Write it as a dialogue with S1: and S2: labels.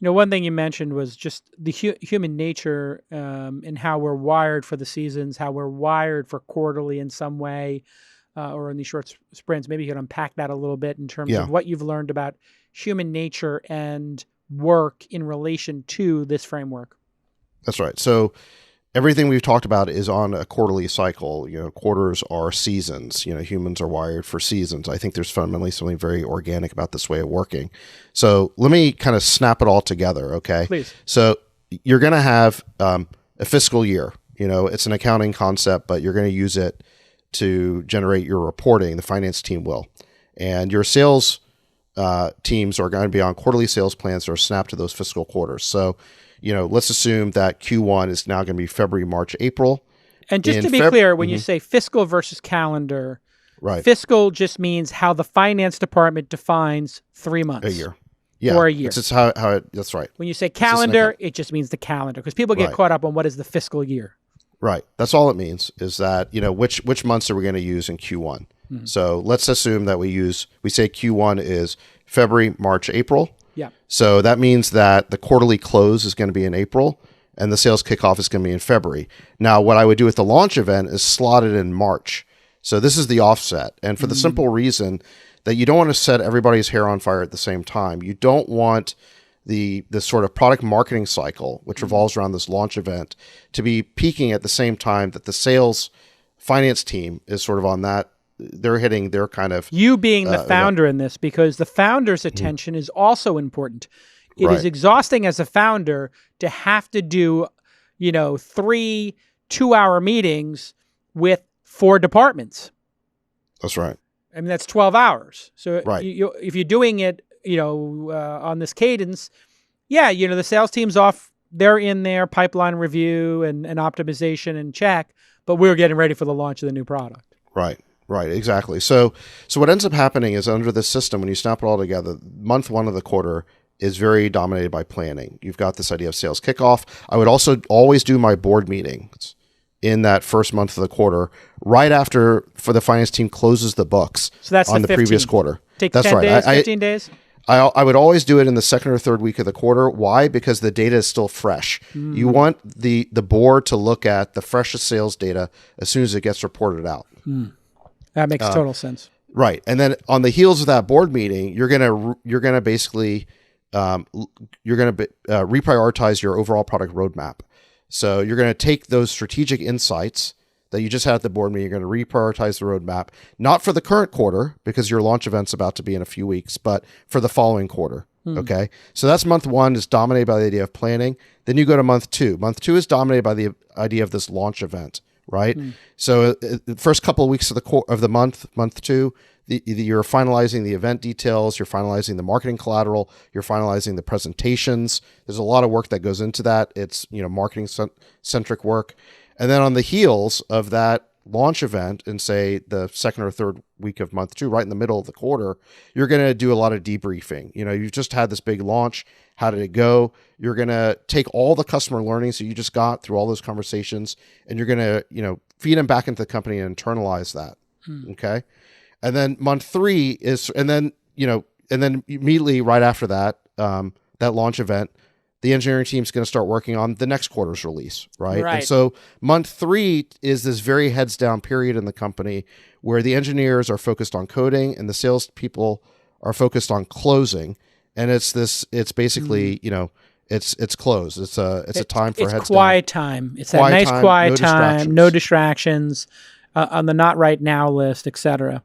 S1: One thing you mentioned was just the human nature and how we're wired for the seasons, how we're wired for quarterly in some way, or in these short sprints. Maybe you could unpack that a little bit in terms
S2: Yeah,
S1: of what you've learned about human nature and work in relation to this framework.
S2: that's right. So everything we've talked about is on a quarterly cycle. Quarters are seasons. Humans are wired for seasons. I think there's fundamentally something very organic about this way of working. So let me kind of snap it all together, okay?
S1: Please.
S2: So you're going to have a fiscal year. It's an accounting concept, but you're going to use it to generate your reporting. The finance team will. And your sales teams are going to be on quarterly sales plans that are snapped to those fiscal quarters. So let's assume that Q1 is now going to be February, March, April.
S1: And just to be clear, when you say fiscal versus calendar,
S2: right?
S1: Fiscal just means how the finance department defines 3 months.
S2: A year. Yeah.
S1: Or a year.
S2: It's just how that's right.
S1: When you say calendar, it just means the calendar, because people get caught up on what is the fiscal year.
S2: Right. That's all it means, is that, which months are we going to use in Q1? Mm-hmm. So let's assume that we say Q1 is February, March, April.
S1: Yeah.
S2: So that means that the quarterly close is going to be in April and the sales kickoff is going to be in February. Now, what I would do with the launch event is slot it in March. So this is the offset. And for the simple reason that you don't want to set everybody's hair on fire at the same time. You don't want the sort of product marketing cycle, which revolves around this launch event, to be peaking at the same time that the sales finance team is sort of on that. They're hitting their kind of...
S1: You being the founder in this, because the founder's attention is also important. It is exhausting as a founder to have to do, 3 2-hour meetings with 4 departments.
S2: That's right.
S1: I mean, that's 12 hours. So
S2: right.
S1: If you're doing it, on this cadence, the sales team's off. They're in their pipeline review and optimization and check, but we're getting ready for the launch of the new product.
S2: Right, exactly. So what ends up happening is, under this system, when you snap it all together, month 1 of the quarter is very dominated by planning. You've got this idea of sales kickoff. I would also always do my board meetings in that first month of the quarter, right after for the finance team closes the books.
S1: So that's
S2: on the previous quarter.
S1: Take
S2: that's
S1: 10
S2: right.
S1: days, 15 days?
S2: I would always do it in the second or third week of the quarter. Why? Because the data is still fresh. You want the board to look at the freshest sales data as soon as it gets reported out.
S1: That makes total sense.
S2: Right. And then on the heels of that board meeting, you're going to basically reprioritize your overall product roadmap. So you're going to take those strategic insights that you just had at the board meeting, you're going to reprioritize the roadmap, not for the current quarter, because your launch event's about to be in a few weeks, but for the following quarter. Okay. So that's month 1 is dominated by the idea of planning. Then you go to month 2. Month 2 is dominated by the idea of this launch event. Right. So the first couple of weeks of the month 2, you're finalizing the event details, you're finalizing the marketing collateral, you're finalizing the presentations. There's a lot of work that goes into that. It's, marketing centric work. And then on the heels of that launch event, in say the second or third week of month 2, right in the middle of the quarter, you're going to do a lot of debriefing. You've just had this big launch. How did it go? You're going to take all the customer learnings that you just got through all those conversations, and you're going to, feed them back into the company and internalize that. Okay. And then month 3 is, and then immediately right after that, that launch event, the engineering team is going to start working on the next quarter's release. Right. And so month 3 is this very heads down period in the company where the engineers are focused on coding and the salespeople are focused on closing. And it's basically, it's closed. It's a time for heads down. It's
S1: quiet time. It's that nice quiet time, no distractions, on the not right now list, etc.